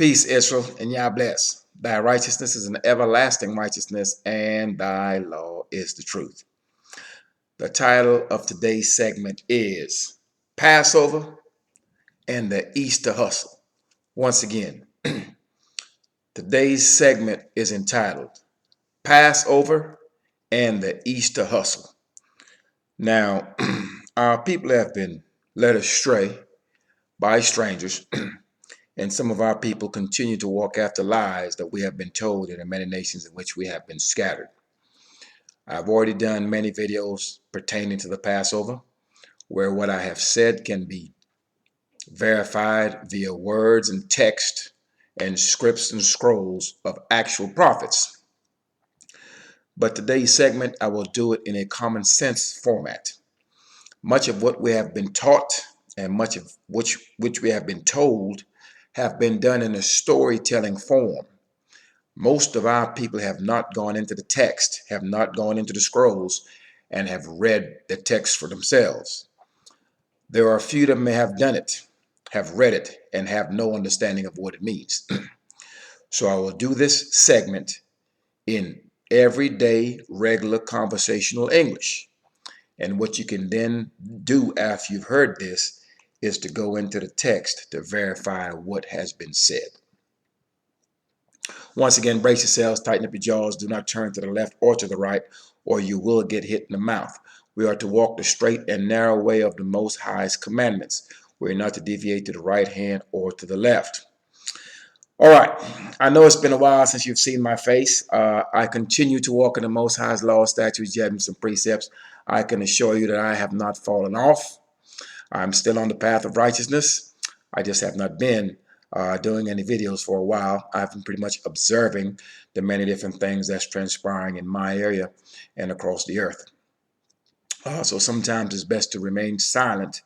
Peace, Israel, and Yah bless. Thy righteousness is an everlasting righteousness, and thy law is the truth. The title of today's segment is Passover and the Easter Hustle. Once again, today's segment is entitled Passover and the Easter Hustle. Now, our people have been led astray by strangers, and some of our people continue to walk after lies that we have been told in the many nations in which we have been scattered. I've already done many videos pertaining to the Passover, where what I have said can be verified via words and text and scripts and scrolls of actual prophets. But today's segment, I will do it in a common sense format. Much of what we have been taught and much of which we have been told have been done in a storytelling form. Most of our people have not gone into the text, have not gone into the scrolls, and have read the text for themselves. There are a few that may have done it, have read it, and have no understanding of what it means. So I will do this segment in everyday, regular conversational English. And what you can then do after you've heard this is to go into the text to verify what has been said. Once again, brace yourselves, tighten up your jaws, do not turn to the left or to the right, or you will get hit in the mouth. We are to walk the straight and narrow way of the Most High's commandments. We are not to deviate to the right hand or to the left. All right, I know it's been a while since you've seen my face. I continue to walk in the Most High's law, statutes, judgments, and precepts. I can assure you that I have not fallen off. I'm still on the path of righteousness. I just have not been doing any videos for a while. I've been pretty much observing the many different things that's transpiring in my area and across the earth. So sometimes it's best to remain silent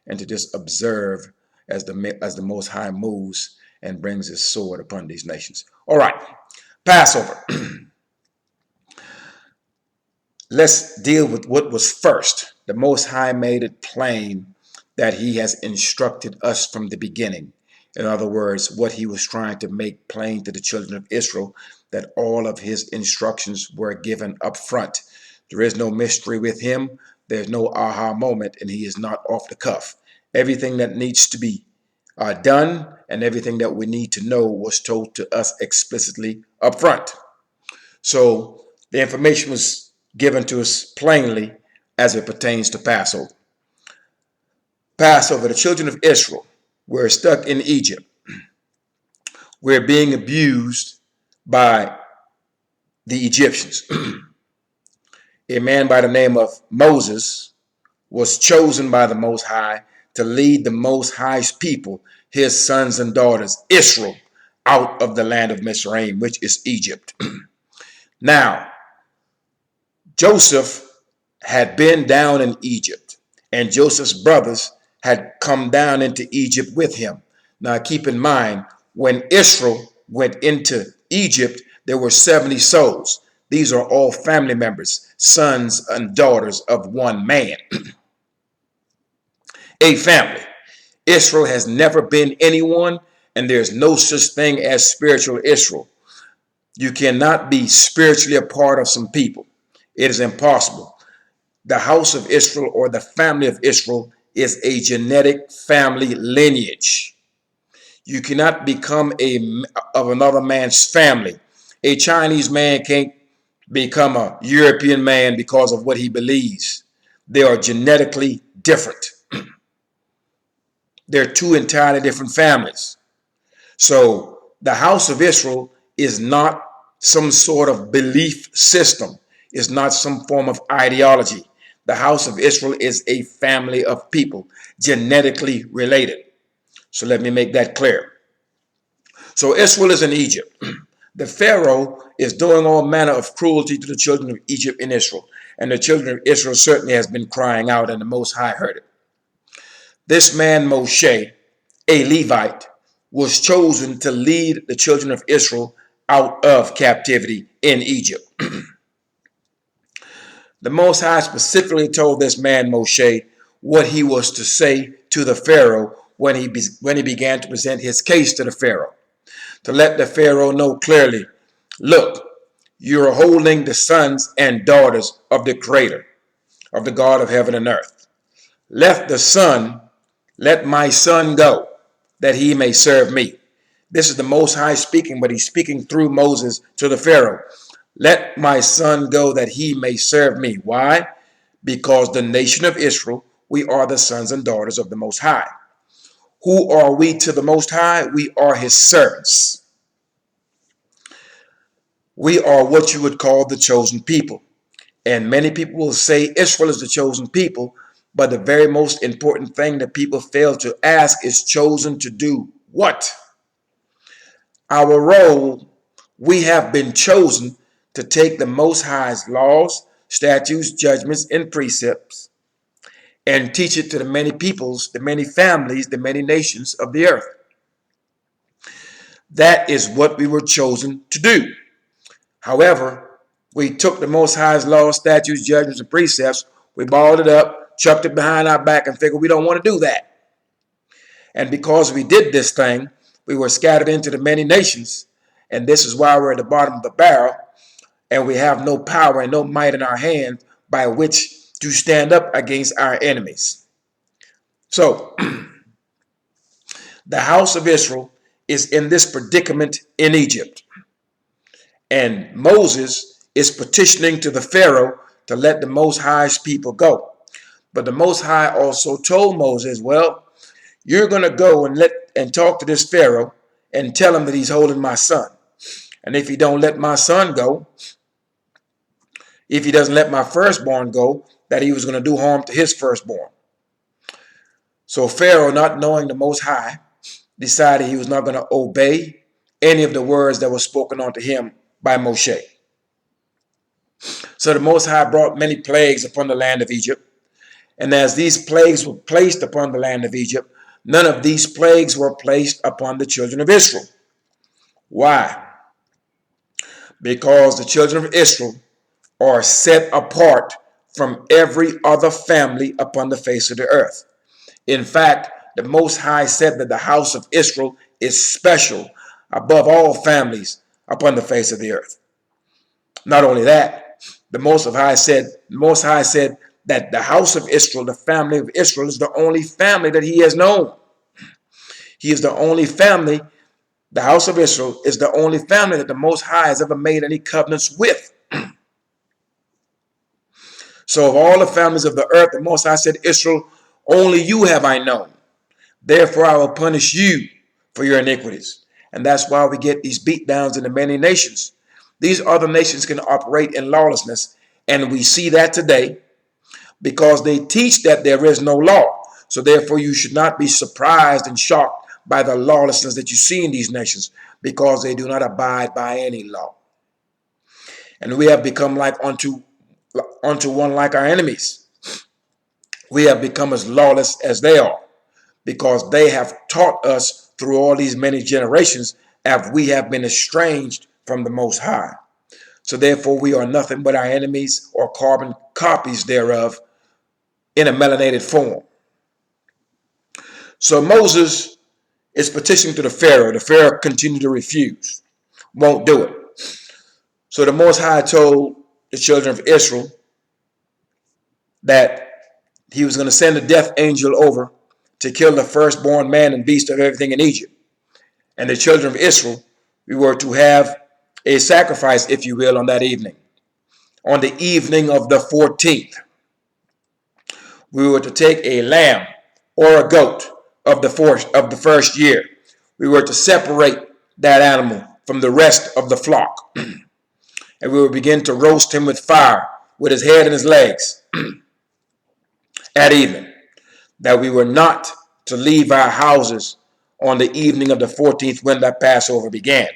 and to just observe as the Most High moves and brings his sword upon these nations. All right, Passover. Let's deal with what was first. The Most High made it plain that he has instructed us from the beginning. In other words, what he was trying to make plain to the children of Israel, that all of his instructions were given up front. There is no mystery with him. There's no aha moment, and he is not off the cuff. Everything that needs to be done and everything that we need to know was told to us explicitly up front. So the information was given to us plainly as it pertains to Passover. Passover, the children of Israel were stuck in Egypt. We're being abused by the Egyptians. A man by the name of Moses was chosen by the Most High to lead the Most High's people, his sons and daughters, Israel, out of the land of Mizraim, which is Egypt. Now, Joseph had been down in Egypt, and Joseph's brothers had come down into Egypt with him. Now, keep in mind, when Israel went into Egypt, there were 70 souls. These are all family members, sons and daughters of one man. A family. Israel has never been anyone, and there's no such thing as spiritual Israel. You cannot be spiritually a part of some people. It is impossible. The house of Israel, or the family of Israel, is a genetic family lineage. You cannot become of another man's family. A Chinese man can't become a European man because of what he believes. They are genetically different. They're two entirely different families. So the house of Israel is not some sort of belief system. It's not some form of ideology. The house of Israel is a family of people, genetically related. So let me make that clear. So Israel is in Egypt. The Pharaoh is doing all manner of cruelty to the children of Egypt in Israel. And the children of Israel certainly has been crying out, and the Most High heard it. This man Moshe, a Levite, was chosen to lead the children of Israel out of captivity in Egypt. The Most High specifically told this man Moshe what he was to say to the Pharaoh when he began to present his case to the Pharaoh. to let the Pharaoh know clearly, look, you are holding the sons and daughters of the Creator, of the God of heaven and earth. Let my son go, that he may serve me. This is the Most High speaking, but he's speaking through Moses to the Pharaoh. Let my son go, that he may serve me. Why? Because the nation of Israel, we are the sons and daughters of the Most High. Who are we to the Most High? We are his servants. We are what you would call the chosen people. And many people will say Israel is the chosen people, but the very most important thing that people fail to ask is chosen to do what? Our role, we have been chosen to take the Most High's laws, statutes, judgments, and precepts and teach it to the many peoples, the many families, the many nations of the earth. That is what we were chosen to do. However, we took the Most High's laws, statutes, judgments, and precepts, we balled it up, chucked it behind our back, and figured we don't want to do that. And because we did this thing, we were scattered into the many nations, and this is why we're at the bottom of the barrel, and we have no power and no might in our hand by which to stand up against our enemies. So, the house of Israel is in this predicament in Egypt. And Moses is petitioning to the Pharaoh to let the Most High's people go. But the Most High also told Moses, well, you're going to go and talk to this Pharaoh and tell him that he's holding my son. And if he don't let my son go, if he doesn't let my firstborn go, that he was going to do harm to his firstborn. So Pharaoh, not knowing the Most High, decided he was not going to obey any of the words that were spoken unto him by Moshe. So the Most High brought many plagues upon the land of Egypt. And as these plagues were placed upon the land of Egypt, none of these plagues were placed upon the children of Israel. Why? Because the children of Israel are set apart from every other family upon the face of the earth. In fact, the Most High said that the house of Israel is special above all families upon the face of the earth. Not only that, the Most High said that the house of Israel, the family of Israel, is the only family that he has known. He is the only family, the house of Israel is the only family that the Most High has ever made any covenants with. So of all the families of the earth, the Most High said, Israel, only you have I known. Therefore I will punish you for your iniquities. And that's why we get these beatdowns in the many nations. These other nations can operate in lawlessness. And we see that today because they teach that there is no law. So therefore you should not be surprised and shocked by the lawlessness that you see in these nations, because they do not abide by any law. And we have become like unto one like our enemies. We have become as lawless as they are, because they have taught us through all these many generations, as we have been estranged from the Most High. So therefore we are nothing but our enemies, or carbon copies thereof, in a melanated form. So Moses is petitioning to the Pharaoh. The Pharaoh continued to refuse, won't do it. So the Most High told the children of Israel that he was going to send a death angel over to kill the firstborn man and beast of everything in Egypt. And the children of Israel, we were to have a sacrifice, if you will, on that evening. On the evening of the 14th, we were to take a lamb or a goat of the first year. We were to separate that animal from the rest of the flock. And we would begin to roast him with fire, with his head and his legs at evening. That we were not to leave our houses on the evening of the 14th when that Passover began.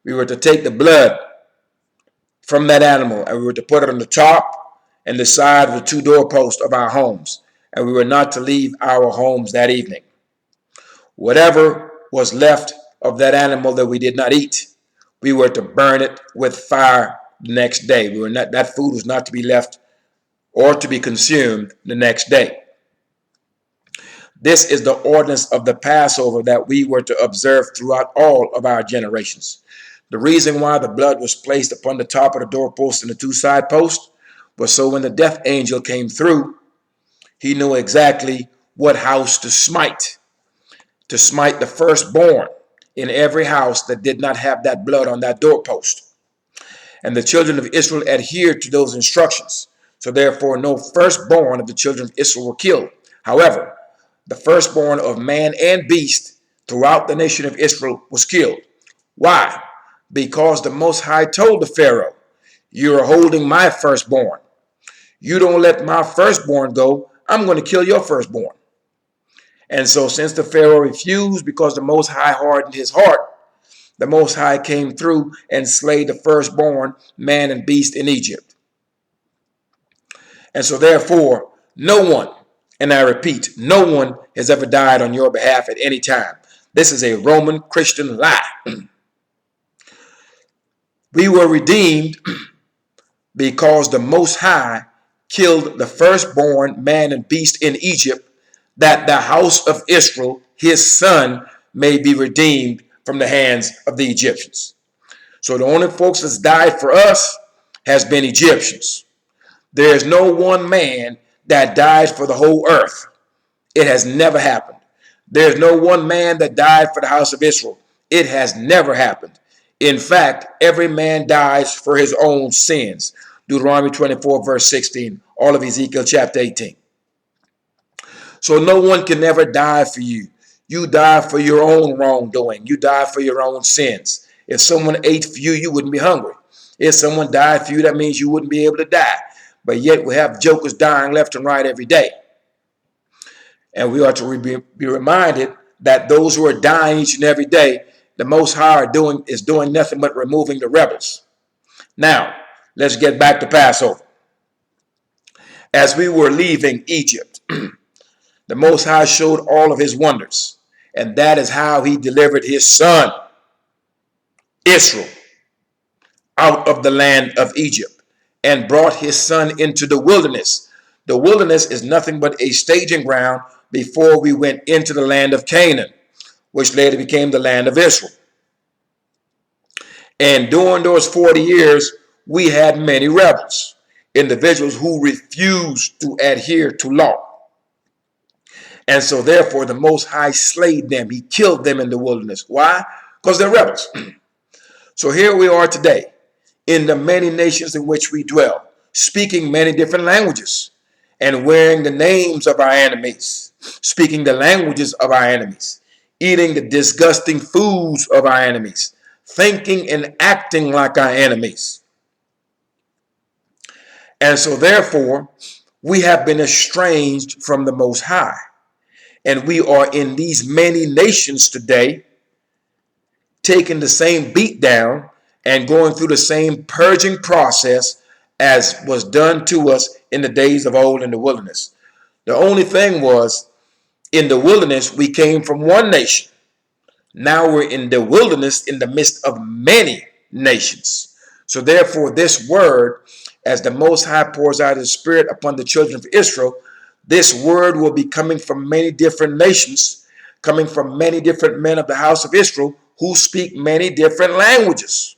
We were to take the blood from that animal and we were to put it on the top and the side of the two doorposts of our homes. And we were not to leave our homes that evening. Whatever was left of that animal that we did not eat, we were to burn it with fire the next day. That food was not to be left or to be consumed the next day. This is the ordinance of the Passover that we were to observe throughout all of our generations. The reason why the blood was placed upon the top of the doorpost and the two side posts was so when the death angel came through, he knew exactly what house to smite the firstborn in every house that did not have that blood on that doorpost. And the children of Israel adhered to those instructions. So therefore, no firstborn of the children of Israel were killed. However, the firstborn of man and beast throughout the nation of Israel was killed. Why? Because the Most High told the Pharaoh, you are holding my firstborn. You don't let my firstborn go, I'm going to kill your firstborn. And so since the Pharaoh refused because the Most High hardened his heart, the Most High came through and slayed the firstborn man and beast in Egypt. And so therefore, no one, and I repeat, no one has ever died on your behalf at any time. This is a Roman Christian lie. We were redeemed because the Most High killed the firstborn man and beast in Egypt, that the house of Israel, his son, may be redeemed from the hands of the Egyptians. So the only folks that's died for us has been Egyptians. There is no one man that died for the whole earth. It has never happened. There is no one man that died for the house of Israel. It has never happened. In fact, every man dies for his own sins. Deuteronomy 24, verse 16, all of Ezekiel chapter 18. So no one can ever die for you. You die for your own wrongdoing. You die for your own sins. If someone ate for you, you wouldn't be hungry. If someone died for you, that means you wouldn't be able to die. But yet we have jokers dying left and right every day. And we ought to be reminded that those who are dying each and every day, the Most High is doing nothing but removing the rebels. Now, let's get back to Passover. As we were leaving Egypt, the Most High showed all of his wonders. And that is how he delivered his son, Israel, out of the land of Egypt and brought his son into the wilderness. The wilderness is nothing but a staging ground before we went into the land of Canaan, which later became the land of Israel. And during those 40 years, we had many rebels, individuals who refused to adhere to law. And so therefore, the Most High slayed them. He killed them in the wilderness. Why? Because they're rebels. So here we are today in the many nations in which we dwell, speaking many different languages and wearing the names of our enemies, speaking the languages of our enemies, eating the disgusting foods of our enemies, thinking and acting like our enemies. And so therefore, we have been estranged from the Most High. And we are in these many nations today, taking the same beat down and going through the same purging process as was done to us in the days of old in the wilderness. The only thing was, in the wilderness, we came from one nation. Now we're in the wilderness in the midst of many nations. So therefore, this word, as the Most High pours out his Spirit upon the children of Israel, this word will be coming from many different nations, coming from many different men of the house of Israel who speak many different languages.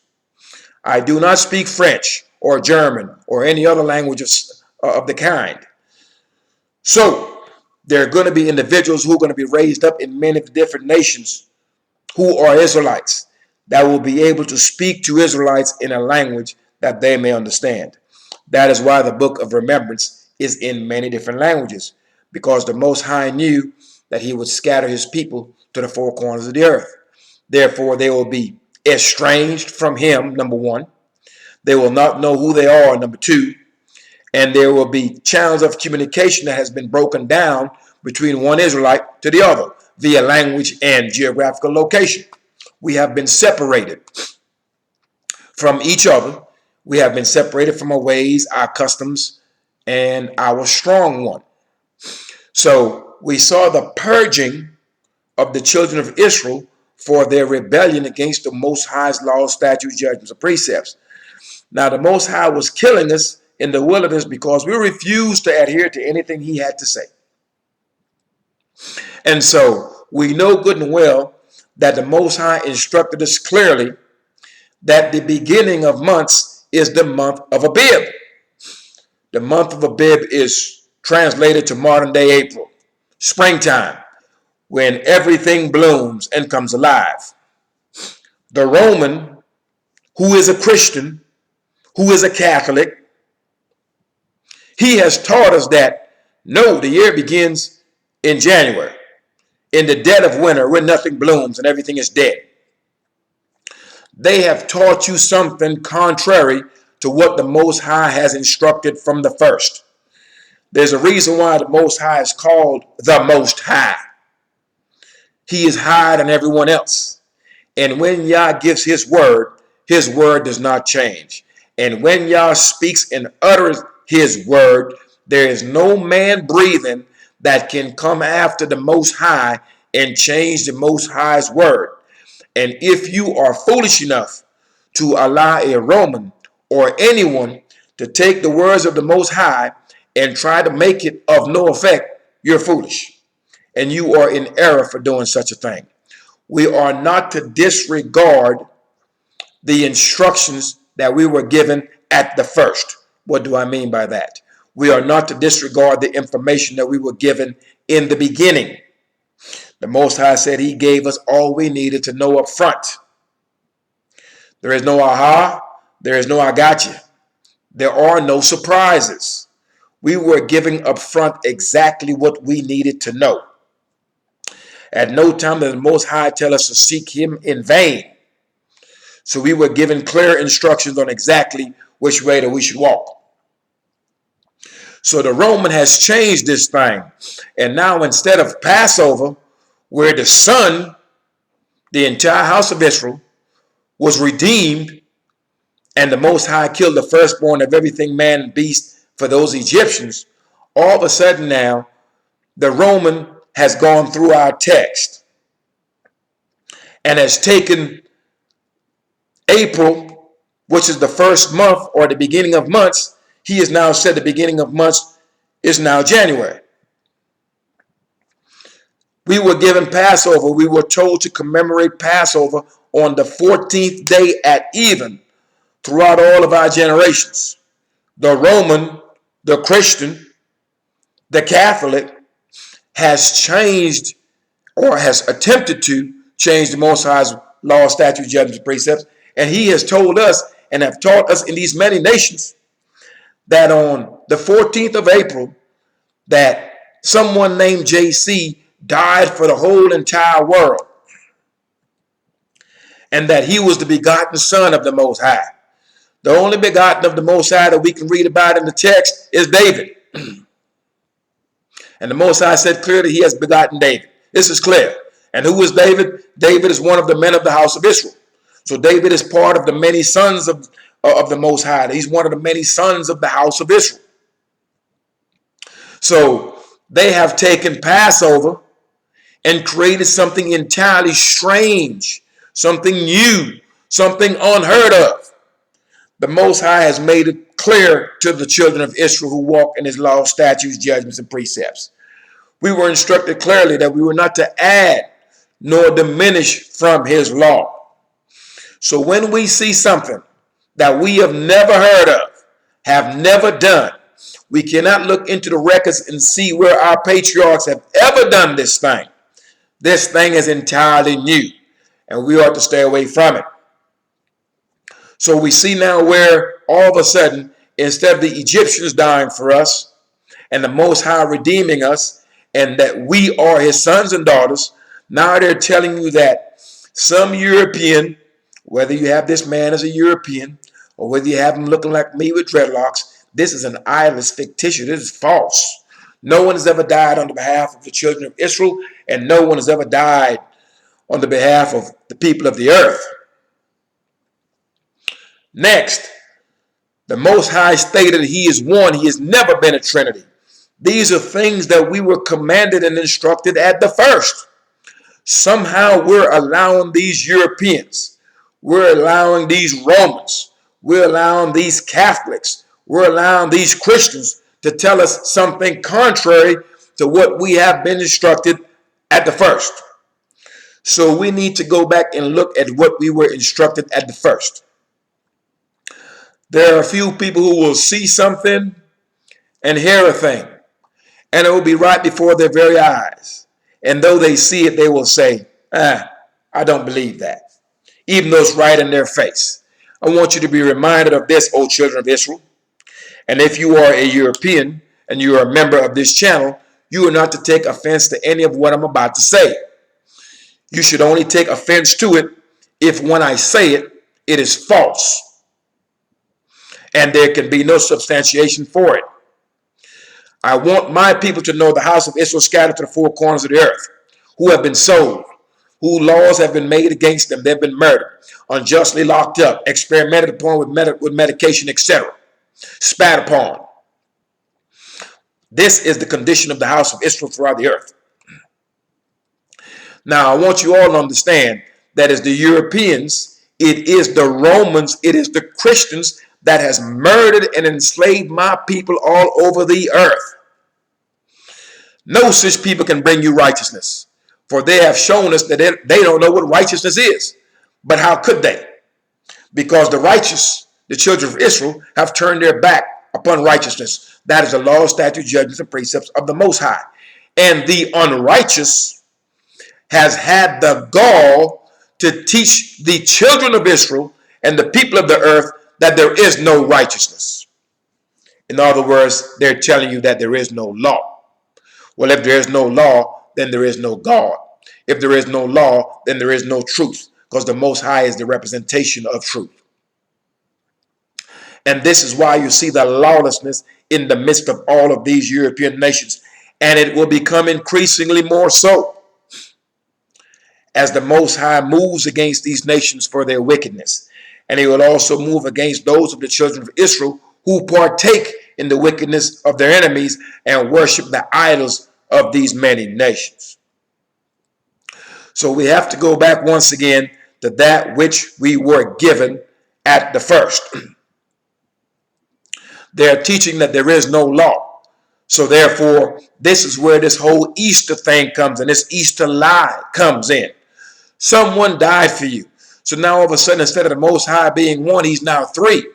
I do not speak French or German or any other languages of the kind. So there are going to be individuals who are going to be raised up in many different nations who are Israelites that will be able to speak to Israelites in a language that they may understand. That is why the book of remembrance is in many different languages, because the Most High knew that he would scatter his people to the four corners of the earth. Therefore, they will be estranged from him, number one. They will not know who they are, number two. And there will be channels of communication that has been broken down between one Israelite to the other via language and geographical location. We have been separated from each other. We have been separated from our ways, our customs, and our strong one. So we saw the purging of the children of Israel for their rebellion against the Most High's laws, statutes, judgments, and precepts. Now the Most High was killing us in the wilderness because we refused to adhere to anything he had to say. And so we know good and well that the Most High instructed us clearly that the beginning of months is the month of Abib. The month of Abib is translated to modern day April, springtime, when everything blooms and comes alive. The Roman, who is a Christian, who is a Catholic, he has taught us that no, the year begins in January, in the dead of winter when nothing blooms and everything is dead. They have taught you something contrary to what the Most High has instructed from the first. There's a reason why the Most High is called the Most High. He is higher than everyone else. And when Yah gives his word does not change. And when Yah speaks and utters his word, there is no man breathing that can come after the Most High and change the Most High's word. And if you are foolish enough to allow a Roman or anyone to take the words of the Most High and try to make it of no effect, you're foolish. And you are in error for doing such a thing. We are not to disregard the instructions that we were given at the first. What do I mean by that? We are not to disregard the information that we were given in the beginning. The Most High said he gave us all we needed to know up front. There is no aha. There is no I got you. There are no surprises. We were giving up front exactly what we needed to know. At no time did the Most High tell us to seek him in vain. So we were given clear instructions on exactly which way that we should walk. So the Roman has changed this thing. And now instead of Passover, where the son, the entire house of Israel, was redeemed, and the Most High killed the firstborn of everything, man and beast, for those Egyptians, all of a sudden now, the Roman has gone through our text and has taken April, which is the first month or the beginning of months. He has now said the beginning of months is now January. We were given Passover. We were told to commemorate Passover on the 14th day at even throughout all of our generations. The Roman, the Christian, the Catholic has changed or has attempted to change the Most High's law, statutes, judgments, and precepts. And he has told us and have taught us in these many nations that on the 14th of April, that someone named JC died for the whole entire world, and that he was the begotten son of the Most High. The only begotten of the Most High that we can read about in the text is David. And the Most High said clearly he has begotten David. This is clear. And who is David? David is one of the men of the house of Israel. So David is part of the many sons of the Most High. He's one of the many sons of the house of Israel. So they have taken Passover and created something entirely strange, something new, something unheard of. The Most High has made it clear to the children of Israel who walk in his law, statutes, judgments, and precepts. We were instructed clearly that we were not to add nor diminish from his law. So when we see something that we have never heard of, have never done, we cannot look into the records and see where our patriarchs have ever done this thing. This thing is entirely new, and we ought to stay away from it. So we see now where all of a sudden, instead of the Egyptians dying for us and the Most High redeeming us, and that we are his sons and daughters, now they're telling you that some European, whether you have this man as a European or whether you have him looking like me with dreadlocks, this is an idol, it's fictitious, this is false. No one has ever died on the behalf of the children of Israel, and no one has ever died on the behalf of the people of the earth. Next, the Most High stated he is one. He has never been a Trinity. These are things that we were commanded and instructed at the first. Somehow we're allowing these Europeans, we're allowing these Romans, we're allowing these Catholics, we're allowing these Christians to tell us something contrary to what we have been instructed at the first. So we need to go back and look at what we were instructed at the first. There are a few people who will see something and hear a thing, and it will be right before their very eyes. And though they see it, they will say, I don't believe that, even though it's right in their face. I want you to be reminded of this, O children of Israel. And if you are a European and you are a member of this channel, you are not to take offense to any of what I'm about to say. You should only take offense to it if when I say it, it is false and there can be no substantiation for it. I want my people to know the house of Israel scattered to the four corners of the earth, who have been sold, whose laws have been made against them. They've been murdered, unjustly locked up, experimented upon with medication, etc., spat upon. This is the condition of the house of Israel throughout the earth. Now, I want you all to understand that as the Europeans, it is the Romans, it is the Christians that has murdered and enslaved my people all over the earth. No such people can bring you righteousness, for they have shown us that they don't know what righteousness is. But how could they? Because the righteous, the children of Israel, have turned their back upon righteousness. That is the law, statutes, judgments, and precepts of the Most High. And the unrighteous has had the gall to teach the children of Israel and the people of the earth that there is no righteousness. In other words, they're telling you that there is no law. Well, if there is no law, then there is no God. If there is no law, then there is no truth, because the Most High is the representation of truth. And this is why you see the lawlessness in the midst of all of these European nations. And it will become increasingly more so as the Most High moves against these nations for their wickedness. And he will also move against those of the children of Israel who partake in the wickedness of their enemies and worship the idols of these many nations. So we have to go back once again to that which we were given at the first. They're teaching that there is no law. So therefore, this is where this whole Easter thing comes in, this Easter lie comes in. Someone died for you. So now all of a sudden, instead of the Most High being one, he's now three.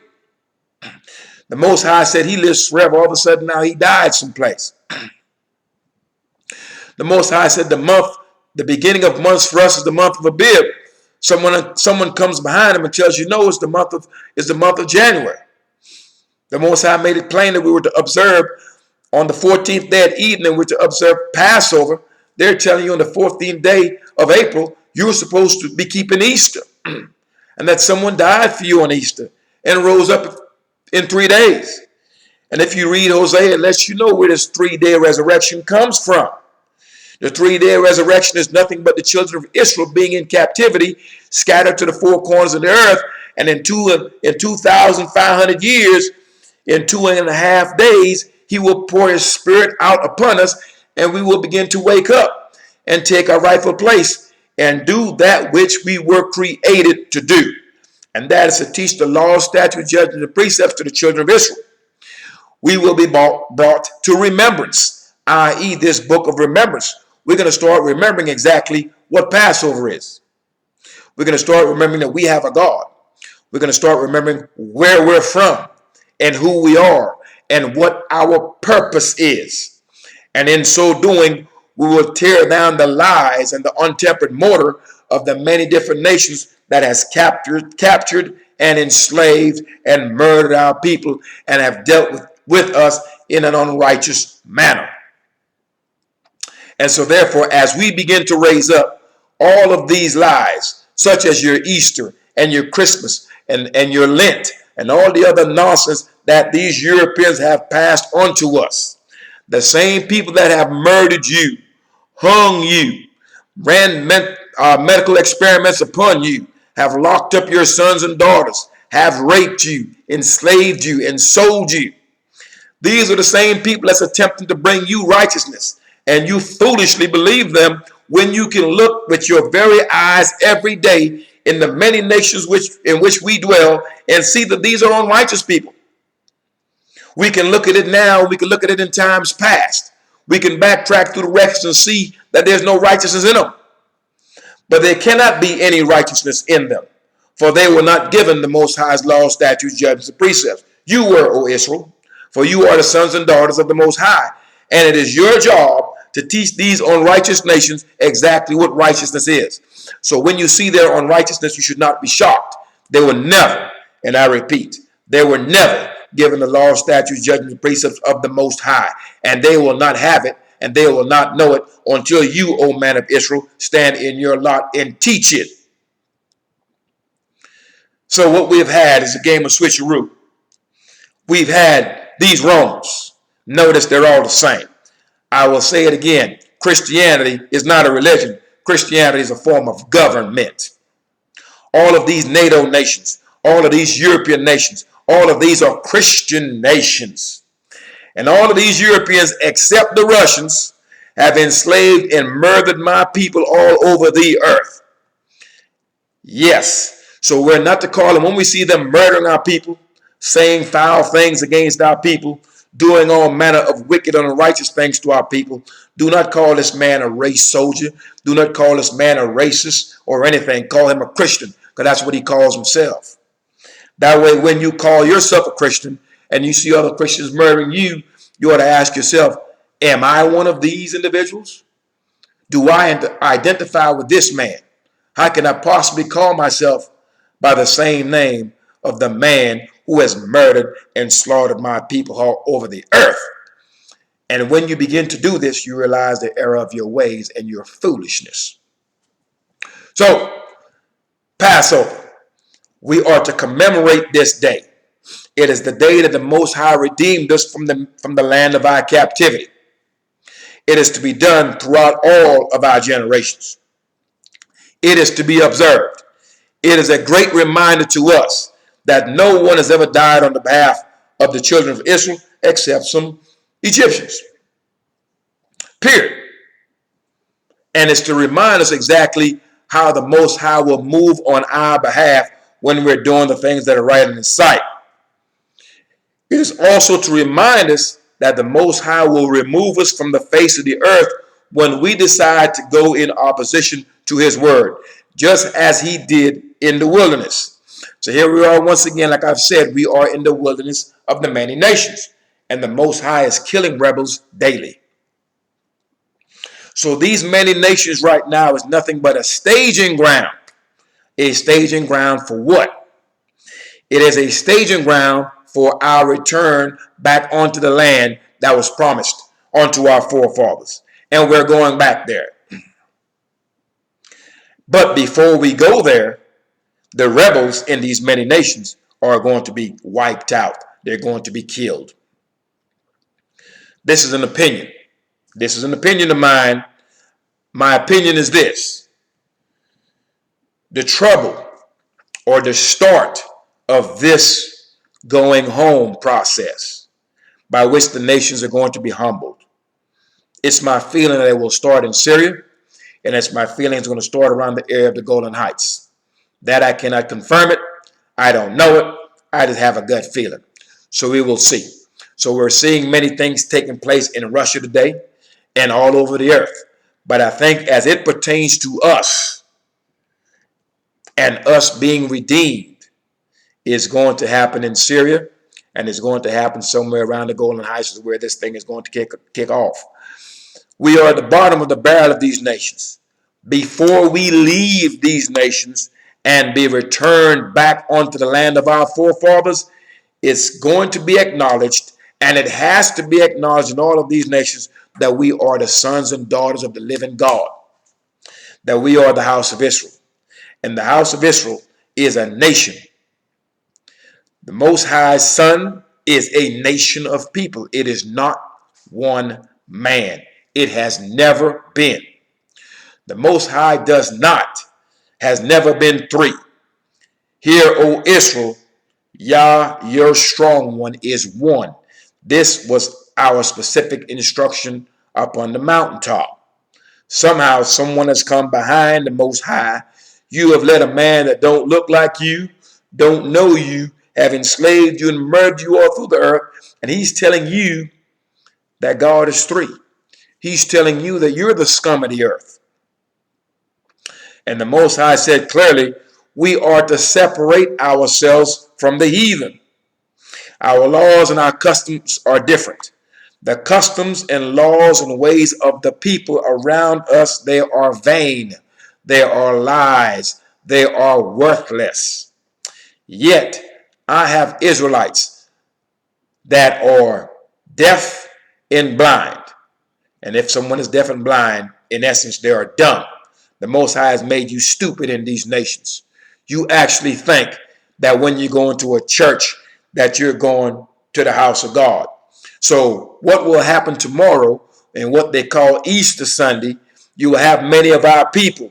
The Most High said he lives forever. All of a sudden now he died someplace. The Most High said the beginning of months for us is the month of Abib. Someone comes behind him and tells you, no, it's the month of January. The Most High made it plain that we were to observe on the 14th day at Eden, and we're to observe Passover. They're telling you on the 14th day of April, you were supposed to be keeping Easter. And that someone died for you on Easter and rose up in 3 days. And if you read Hosea, it lets you know where this 3-day resurrection comes from. The 3-day resurrection is nothing but the children of Israel being in captivity, scattered to the four corners of the earth. And in 2,500 years, in 2.5 days, he will pour his spirit out upon us, and we will begin to wake up and take our rightful place and do that which we were created to do. And that is to teach the law, statutes, judgments, and precepts to the children of Israel. We will be brought to remembrance, i.e. this book of remembrance. We're going to start remembering exactly what Passover is. We're going to start remembering that we have a God. We're going to start remembering where we're from and who we are and what our purpose is. And in so doing, we will tear down the lies and the untempered mortar of the many different nations that has captured and enslaved and murdered our people and have dealt with us in an unrighteous manner. And so therefore, as we begin to raise up all of these lies, such as your Easter and your Christmas and your Lent and all the other nonsense that these Europeans have passed on to us, the same people that have murdered you, hung you, ran medical experiments upon you, have locked up your sons and daughters, have raped you, enslaved you, and sold you. These are the same people that's attempting to bring you righteousness. And you foolishly believe them when you can look with your very eyes every day in the many nations in which we dwell and see that these are unrighteous people. We can look at it now. We can look at it in times past. We can backtrack through the records and see that there's no righteousness in them. But there cannot be any righteousness in them, for they were not given the Most High's laws, statutes, judgments, and precepts. You were, O Israel, for you are the sons and daughters of the Most High, and it is your job to teach these unrighteous nations exactly what righteousness is. So when you see their unrighteousness, you should not be shocked. They were never, and I repeat, they were never given the law, statutes, judgments, and precepts of the Most High, and they will not have it, and they will not know it until you, O man of Israel, stand in your lot and teach it. So what we've had is a game of switcheroo. We've had these Romans. Notice they're all the same. I will say it again. Christianity is not a religion. Christianity is a form of government. All of these NATO nations, all of these European nations, all of these are Christian nations. And all of these Europeans, except the Russians, have enslaved and murdered my people all over the earth. Yes. So we're not to call them, when we see them murdering our people, saying foul things against our people, doing all manner of wicked and unrighteous things to our people, do not call this man a race soldier. Do not call this man a racist or anything. Call him a Christian, because that's what he calls himself. That way, when you call yourself a Christian and you see other Christians murdering you, you ought to ask yourself, am I one of these individuals? Do I identify with this man? How can I possibly call myself by the same name of the man who has murdered and slaughtered my people all over the earth? And when you begin to do this, you realize the error of your ways and your foolishness. So, Passover. We are to commemorate this day. It is the day that the Most High redeemed us from the land of our captivity. It is to be done throughout all of our generations. It is to be observed. It is a great reminder to us that no one has ever died on the behalf of the children of Israel except some Egyptians. Period. And it's to remind us exactly how the Most High will move on our behalf when we're doing the things that are right in His sight. It is also to remind us that the Most High will remove us from the face of the earth when we decide to go in opposition to His word, just as He did in the wilderness. So here we are once again, like I've said, we are in the wilderness of the many nations, and the Most High is killing rebels daily. So these many nations right now is nothing but a staging ground. A staging ground for what? It is a staging ground for our return back onto the land that was promised unto our forefathers. And we're going back there. But before we go there, the rebels in these many nations are going to be wiped out. They're going to be killed. This is an opinion. This is an opinion of mine. My opinion is this. The trouble or the start of this going home process by which the nations are going to be humbled. It's my feeling that it will start in Syria, and it's my feeling it's going to start around the area of the Golan Heights. That I cannot confirm it. I don't know it. I just have a gut feeling. So we will see. So we're seeing many things taking place in Russia today and all over the earth. But I think as it pertains to us and us being redeemed, is going to happen in Syria, and it's going to happen somewhere around the Golan Heights where this thing is going to kick off. We are at the bottom of the barrel of these nations. Before we leave these nations and be returned back onto the land of our forefathers, it's going to be acknowledged, and it has to be acknowledged in all of these nations, that we are the sons and daughters of the living God, that we are the house of Israel. And the house of Israel is a nation. The Most High's Son is a nation of people. It is not one man. It has never been. The Most High has never been three. Hear, O Israel, Yah, your strong one, is one. This was our specific instruction up on the mountaintop. Somehow someone has come behind the Most High. You have let a man that don't look like you, don't know you, have enslaved you and murdered you all through the earth, and he's telling you that God is three. He's telling you that you're the scum of the earth. And the Most High said clearly, we are to separate ourselves from the heathen. Our laws and our customs are different. The customs and laws and ways of the people around us, they are vain. They are lies. They are worthless. Yet, I have Israelites that are deaf and blind. And if someone is deaf and blind, in essence, they are dumb. The Most High has made you stupid in these nations. You actually think that when you go into a church that you're going to the house of God. So what will happen tomorrow in what they call Easter Sunday, you will have many of our people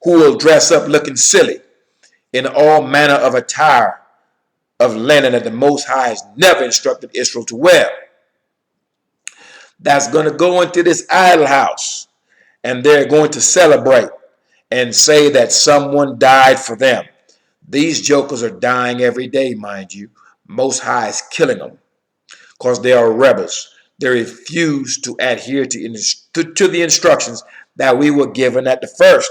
who will dress up looking silly in all manner of attire of linen that the Most High has never instructed Israel to wear. That's going to go into this idol house, and they're going to celebrate and say that someone died for them. These jokers are dying every day, mind you. Most High is killing them because they are rebels. They refuse to adhere to the instructions that we were given at the first.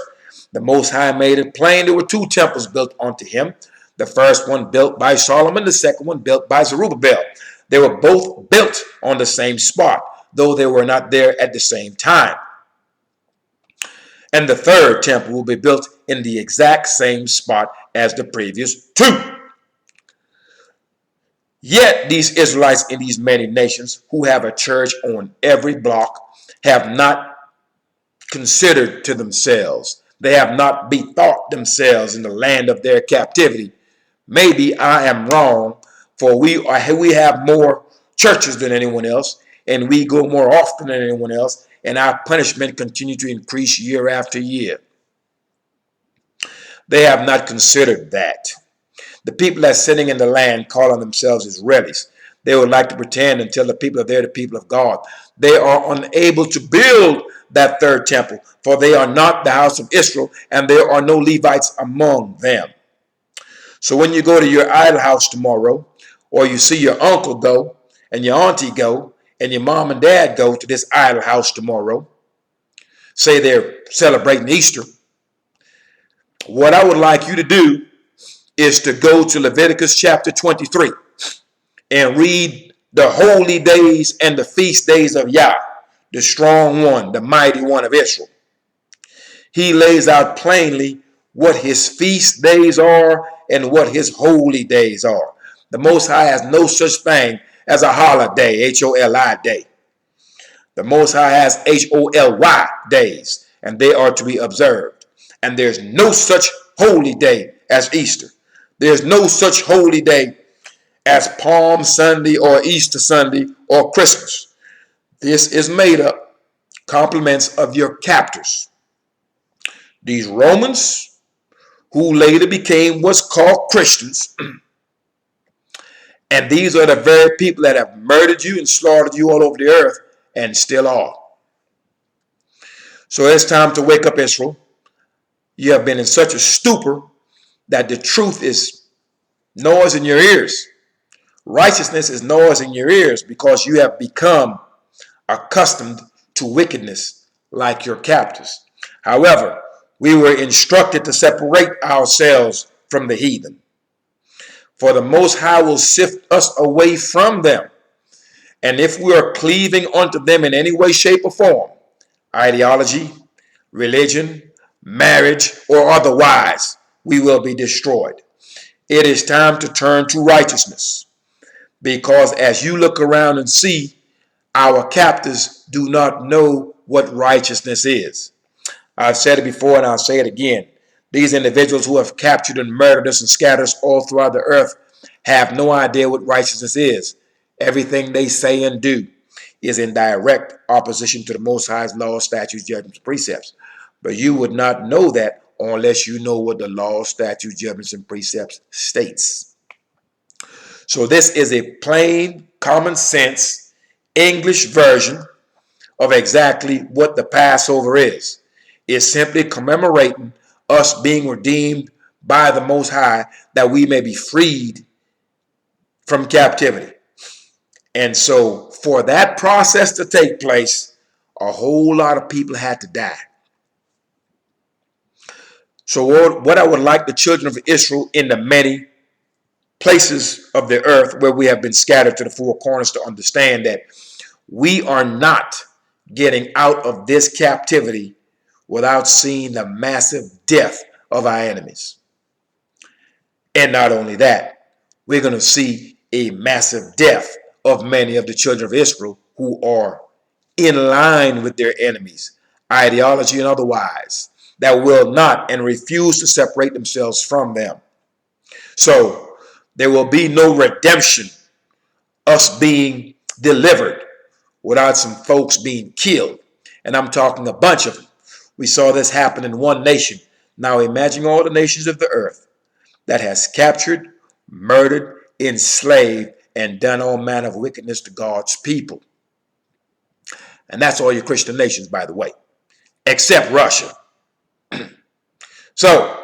The Most High made it plain there were two temples built unto him. The first one built by Solomon, the second one built by Zerubbabel. They were both built on the same spot, though they were not there at the same time. And the third temple will be built in the exact same spot as the previous two. Yet these Israelites in these many nations who have a church on every block have not considered to themselves. They have not bethought themselves in the land of their captivity. Maybe I am wrong, for we have more churches than anyone else, and we go more often than anyone else, and our punishment continues to increase year after year. They have not considered that. The people that's sitting in the land calling themselves Israelis, they would like to pretend until the people are there, the people of God. They are unable to build that third temple, for they are not the house of Israel, and there are no Levites among them. So when you go to your idol house tomorrow, or you see your uncle go, and your auntie go, and your mom and dad go to this idol house tomorrow, say they're celebrating Easter, what I would like you to do is to go to Leviticus chapter 23 and read the holy days and the feast days of Yah, the strong one, the mighty one of Israel. He lays out plainly what his feast days are and what his holy days are. The Most High has no such thing as a holiday, H-O-L-I day. The Most High has H-O-L-Y days, and they are to be observed. And there's no such holy day as Easter. There's no such holy day as Palm Sunday or Easter Sunday or Christmas. This is made up compliments of your captors. These Romans, who later became what's called Christians, and these are the very people that have murdered you and slaughtered you all over the earth and still are. So it's time to wake up, Israel. You have been in such a stupor that the truth is noise in your ears. Righteousness is noise in your ears because you have become accustomed to wickedness like your captors. However, we were instructed to separate ourselves from the heathen. For the Most High will sift us away from them. And if we are cleaving unto them in any way, shape, or form, ideology, religion, marriage, or otherwise, we will be destroyed. It is time to turn to righteousness. Because as you look around and see, our captors do not know what righteousness is. I've said it before and I'll say it again. These individuals who have captured and murdered us and scattered us all throughout the earth have no idea what righteousness is. Everything they say and do is in direct opposition to the Most High's laws, statutes, judgments, and precepts. But you would not know that unless you know what the laws, statutes, judgments, and precepts states. So this is a plain, common sense English version of exactly what the Passover is. It's simply commemorating us being redeemed by the Most High that we may be freed from captivity. And so for that process to take place, a whole lot of people had to die. So what I would like the children of Israel in the many places of the earth where we have been scattered to the four corners to understand that we are not getting out of this captivity without seeing the massive death of our enemies. And not only that, we're going to see a massive death of many of the children of Israel who are in line with their enemies, ideology and otherwise, that will not and refuse to separate themselves from them. So there will be no redemption, us being delivered, without some folks being killed. And I'm talking a bunch of them. We saw this happen in one nation. Now imagine all the nations of the earth that has captured, murdered, enslaved, and done all manner of wickedness to God's people. And that's all your Christian nations, by the way, except Russia. So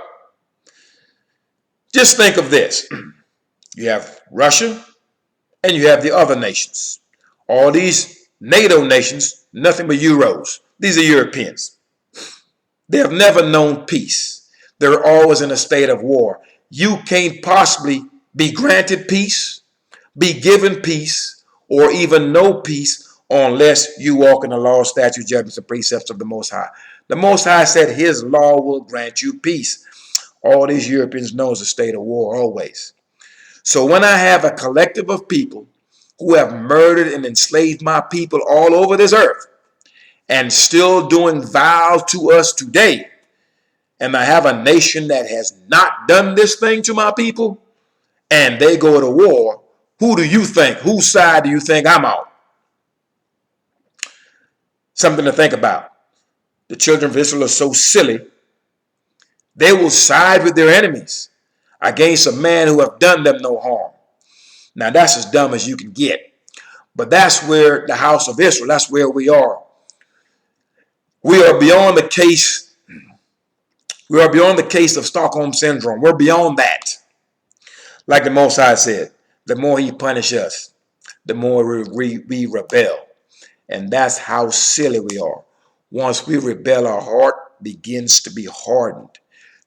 just think of this. You have Russia and you have the other nations. All these NATO nations, nothing but Euros. These are Europeans. They have never known peace. They're always in a state of war. You can't possibly be granted peace, be given peace, or even know peace unless you walk in the law, statutes, judgments, and precepts of the Most High. The Most High said his law will grant you peace. All these Europeans know is a state of war always. So when I have a collective of people who have murdered and enslaved my people all over this earth and still doing vile to us today, and I have a nation that has not done this thing to my people, and they go to war, who do you think, whose side do you think I'm on? Something to think about. The children of Israel are so silly, they will side with their enemies against a man who have done them no harm. Now that's as dumb as you can get. But that's where the house of Israel, that's where we are. We are beyond the case. We are beyond the case of Stockholm Syndrome. We're beyond that. Like the Most High said, the more he punishes us, the more we rebel. And that's how silly we are. Once we rebel, our heart begins to be hardened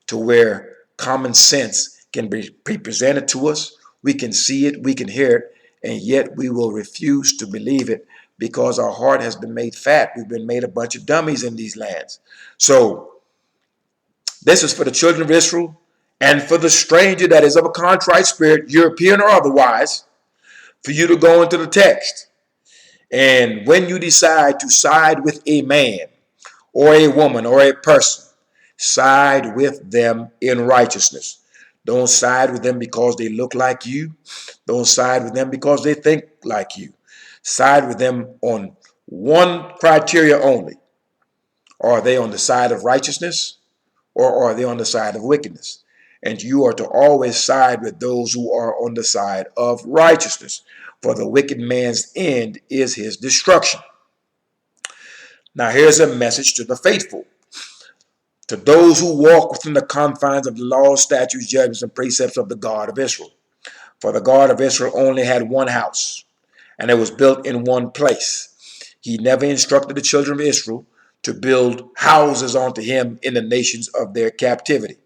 to where common sense can be presented to us. We can see it, we can hear it, and yet we will refuse to believe it because our heart has been made fat. We've been made a bunch of dummies in these lands. So this is for the children of Israel and for the stranger that is of a contrite spirit, European or otherwise, for you to go into the text. And when you decide to side with a man or a woman or a person, side with them in righteousness. Don't side with them because they look like you. Don't side with them because they think like you. Side with them on one criteria only. Are they on the side of righteousness or are they on the side of wickedness? And you are to always side with those who are on the side of righteousness. For the wicked man's end is his destruction. Now here's a message to the faithful. To those who walk within the confines of the laws, statutes, judgments, and precepts of the God of Israel. For the God of Israel only had one house, and it was built in one place. He never instructed the children of Israel to build houses unto him in the nations of their captivity.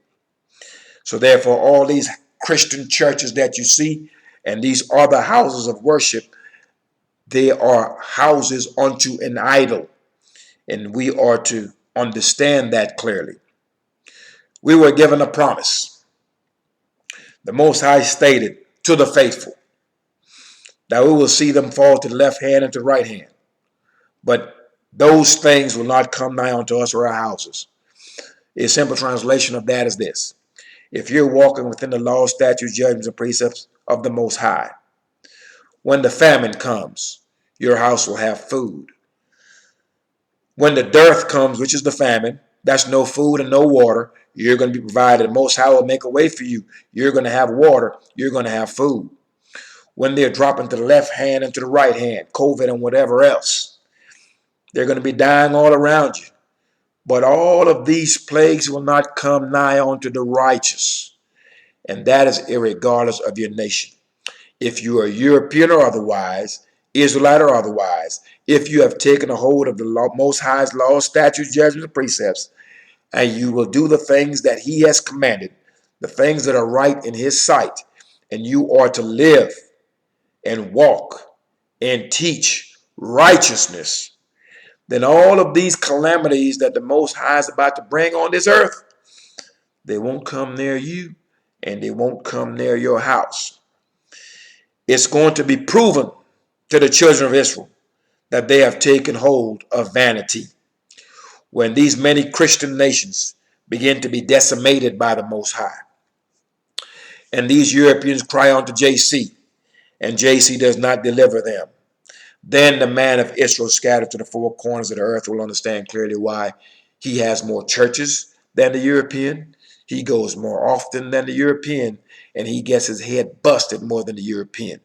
So therefore, all these Christian churches that you see, and these other houses of worship, they are houses unto an idol. And we are to understand that clearly. We were given a promise. The Most High stated to the faithful that we will see them fall to the left hand and to the right hand. But those things will not come nigh unto us or our houses. A simple translation of that is this. If you're walking within the law, statutes, judgments, and precepts of the Most High, when the famine comes, your house will have food. When the dearth comes, which is the famine, that's no food and no water, you're going to be provided. The Most High will make a way for you. You're going to have water. You're going to have food. When they're dropping to the left hand and to the right hand, COVID and whatever else, they're going to be dying all around you. But all of these plagues will not come nigh unto the righteous. And that is irregardless of your nation. If you are European or otherwise, Israelite or otherwise, if you have taken a hold of the Most High's laws, statutes, judgments, and precepts, and you will do the things that he has commanded, the things that are right in his sight, and you are to live and walk and teach righteousness, then all of these calamities that the Most High is about to bring on this earth, they won't come near you and they won't come near your house. It's going to be proven to the children of Israel that they have taken hold of vanity. When these many Christian nations begin to be decimated by the Most High, and these Europeans cry unto JC, and JC does not deliver them, then the man of Israel scattered to the four corners of the earth will understand clearly why he has more churches than the European. He goes more often than the European, and he gets his head busted more than the European.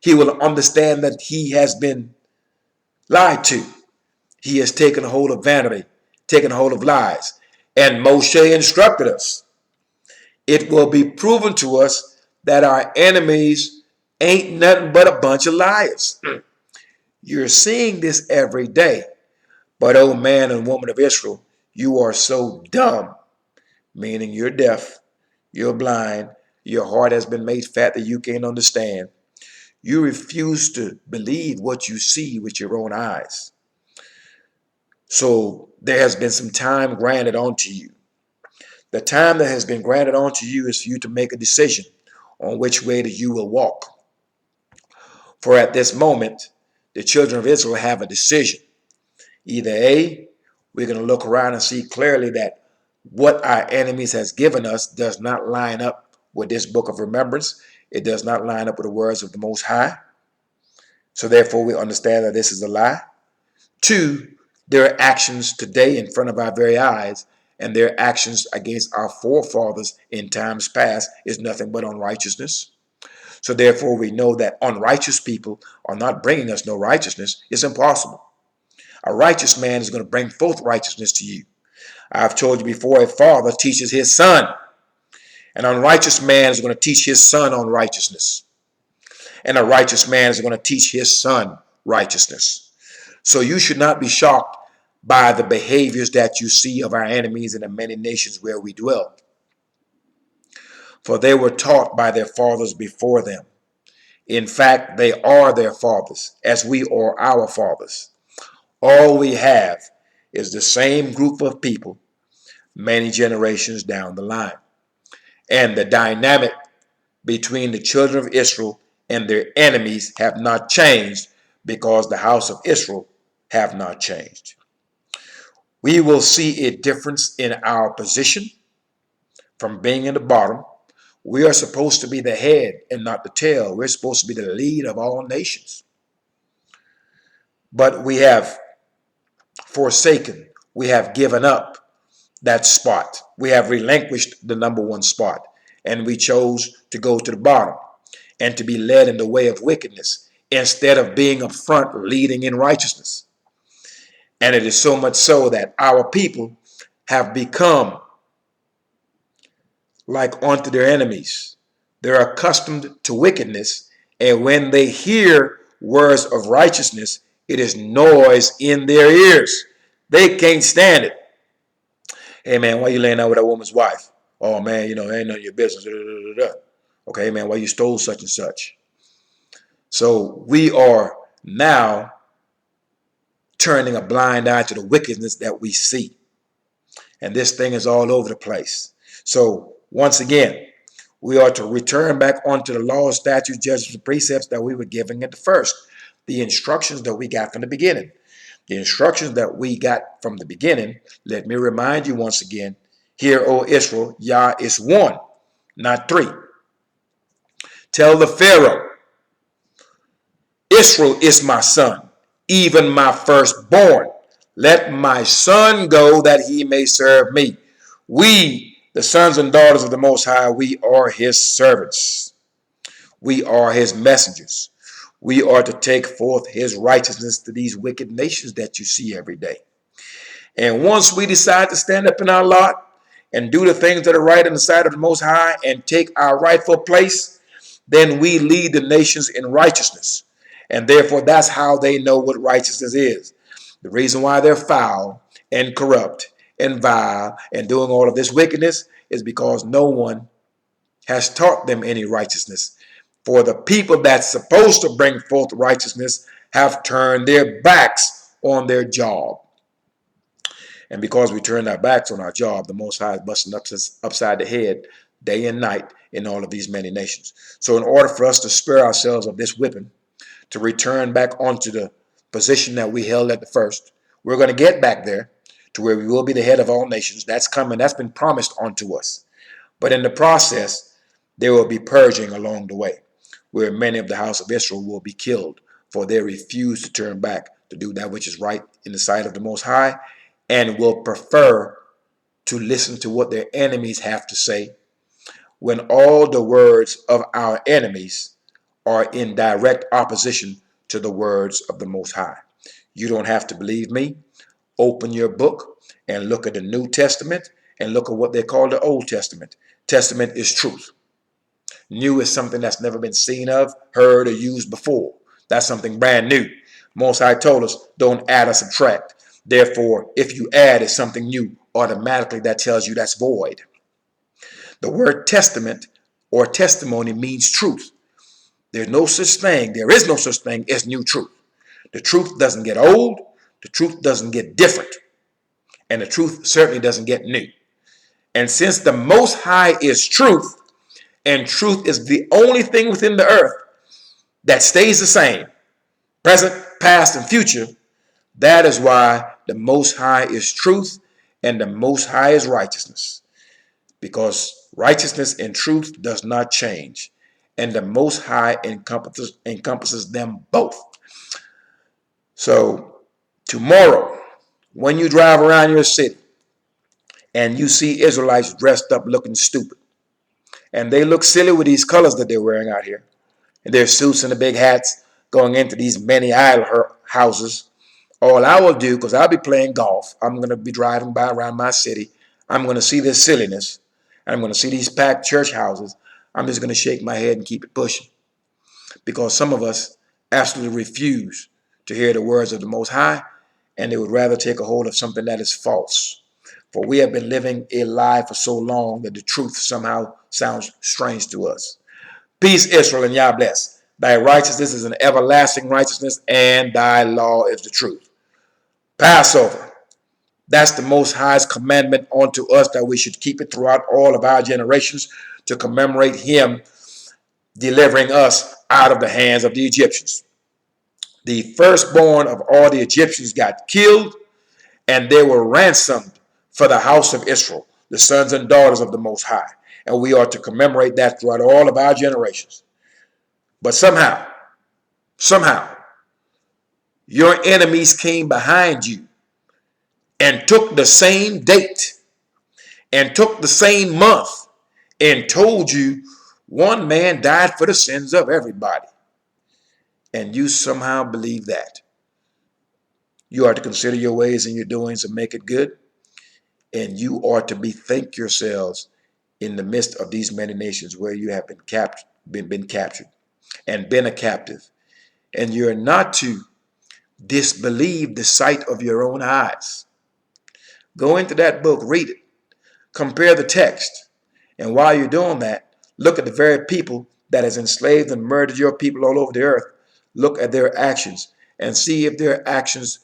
He will understand that he has been lied to. He has taken hold of vanity, taken hold of lies. And Moshe instructed us. It will be proven to us that our enemies ain't nothing but a bunch of liars. You're seeing this every day. But, oh man and woman of Israel, you are so dumb, meaning you're deaf, you're blind, your heart has been made fat that you can't understand. You refuse to believe what you see with your own eyes. So there has been some time granted unto you. The time that has been granted unto you is for you to make a decision on which way that you will walk. For at this moment, the children of Israel have a decision. Either A, we're going to look around and see clearly that what our enemies has given us does not line up with this book of remembrance. It does not line up with the words of the Most High. So therefore, we understand that this is a lie. 2, there are actions today in front of our very eyes, and their actions against our forefathers in times past is nothing but unrighteousness. So therefore, we know that unrighteous people are not bringing us no righteousness. It's impossible. A righteous man is going to bring forth righteousness to you. I've told you before, a father teaches his son. An unrighteous man is going to teach his son unrighteousness. And a righteous man is going to teach his son righteousness. So you should not be shocked by the behaviors that you see of our enemies in the many nations where we dwell. For they were taught by their fathers before them. In fact, they are their fathers, as we are our fathers. All we have is the same group of people many generations down the line. And the dynamic between the children of Israel and their enemies have not changed because the house of Israel have not changed. We will see a difference in our position from being in the bottom. We are supposed to be the head and not the tail. We're supposed to be the lead of all nations. But we have forsaken, we have given up that spot. We have relinquished the number one spot, and we chose to go to the bottom and to be led in the way of wickedness instead of being up front leading in righteousness. And it is so much so that our people have become like unto their enemies. They're accustomed to wickedness, and when they hear words of righteousness, it is noise in their ears. They can't stand it. Hey man, why you laying out with that woman's wife? Oh man, ain't none of your business. Okay, man, why you stole such and such? So we are now turning a blind eye to the wickedness that we see. And this thing is all over the place. So once again, we are to return back onto the laws, statutes, judgments, and precepts that we were given at the first. The instructions that we got from the beginning. The instructions that we got from the beginning, let me remind you once again, hear, O Israel, Yah is one, not three. Tell the Pharaoh, Israel is my son, even my firstborn. Let my son go that he may serve me. We, the sons and daughters of the Most High, we are his servants. We are his messengers. We are to take forth his righteousness to these wicked nations that you see every day. And once we decide to stand up in our lot and do the things that are right in the sight of the Most High and take our rightful place, then we lead the nations in righteousness. And therefore, that's how they know what righteousness is. The reason why they're foul and corrupt and vile and doing all of this wickedness is because no one has taught them any righteousness. For the people that's supposed to bring forth righteousness have turned their backs on their job. And because we turned our backs on our job, the Most High is busting upside the head day and night in all of these many nations. So in order for us to spare ourselves of this whipping, to return back onto the position that we held at the first, we're going to get back there to where we will be the head of all nations. That's coming. That's been promised unto us. But in the process, there will be purging along the way, where many of the house of Israel will be killed, for they refuse to turn back to do that which is right in the sight of the Most High, and will prefer to listen to what their enemies have to say, when all the words of our enemies are in direct opposition to the words of the Most High. You don't have to believe me. Open your book and look at the New Testament and look at what they call the Old Testament. Testament is truth. New is something that's never been seen of, heard, or used before. That's something brand new. Most High told us, don't add or subtract. Therefore, if you add is something new, automatically that tells you that's void. The word testament or testimony means truth. There is no such thing as new truth. The truth doesn't get old. The truth doesn't get different. And the truth certainly doesn't get new. And since the Most High is truth, and truth is the only thing within the earth that stays the same, present, past, and future, that is why the Most High is truth and the Most High is righteousness. Because righteousness and truth does not change. And the Most High encompasses them both. So tomorrow, when you drive around your city and you see Israelites dressed up looking stupid, and they look silly with these colors that they're wearing out here, and their suits and the big hats going into these many idol houses, all I will do, because I'll be playing golf, I'm going to be driving by around my city, I'm going to see this silliness, and I'm going to see these packed church houses. I'm just going to shake my head and keep it pushing. Because some of us absolutely refuse to hear the words of the Most High, and they would rather take a hold of something that is false. For we have been living a lie for so long that the truth somehow sounds strange to us. Peace, Israel, and Yah bless. Thy righteousness is an everlasting righteousness, and thy law is the truth. Passover. That's the Most High's commandment unto us, that we should keep it throughout all of our generations, to commemorate him delivering us out of the hands of the Egyptians. The firstborn of all the Egyptians got killed, and they were ransomed for the house of Israel, the sons and daughters of the Most High. And we are to commemorate that throughout all of our generations. But somehow, your enemies came behind you and took the same date and took the same month and told you one man died for the sins of everybody. And you somehow believe that. You are to consider your ways and your doings and make it good. And you are to bethink yourselves in the midst of these many nations where you have been captured and been a captive. And you're not to disbelieve the sight of your own eyes. Go into that book, read it, compare the text. And while you're doing that, look at the very people that has enslaved and murdered your people all over the earth. Look at their actions and see if their actions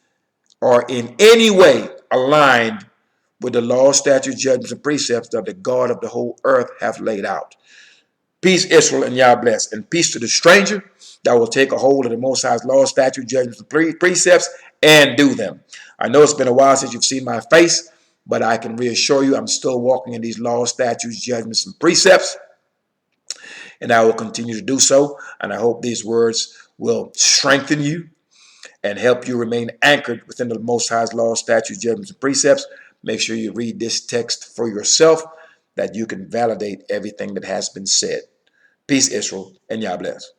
are in any way aligned with the law, statutes, judgments, and precepts that the God of the whole earth have laid out. Peace, Israel, and Yah bless. And peace to the stranger that will take a hold of the Most High's law, statutes, judgments, and precepts and do them. I know it's been a while since you've seen my face, but I can reassure you I'm still walking in these laws, statutes, judgments, and precepts. And I will continue to do so. And I hope these words will strengthen you and help you remain anchored within the Most High's law, statutes, judgments, and precepts. Make sure you read this text for yourself, that you can validate everything that has been said. Peace, Israel, and Yah bless.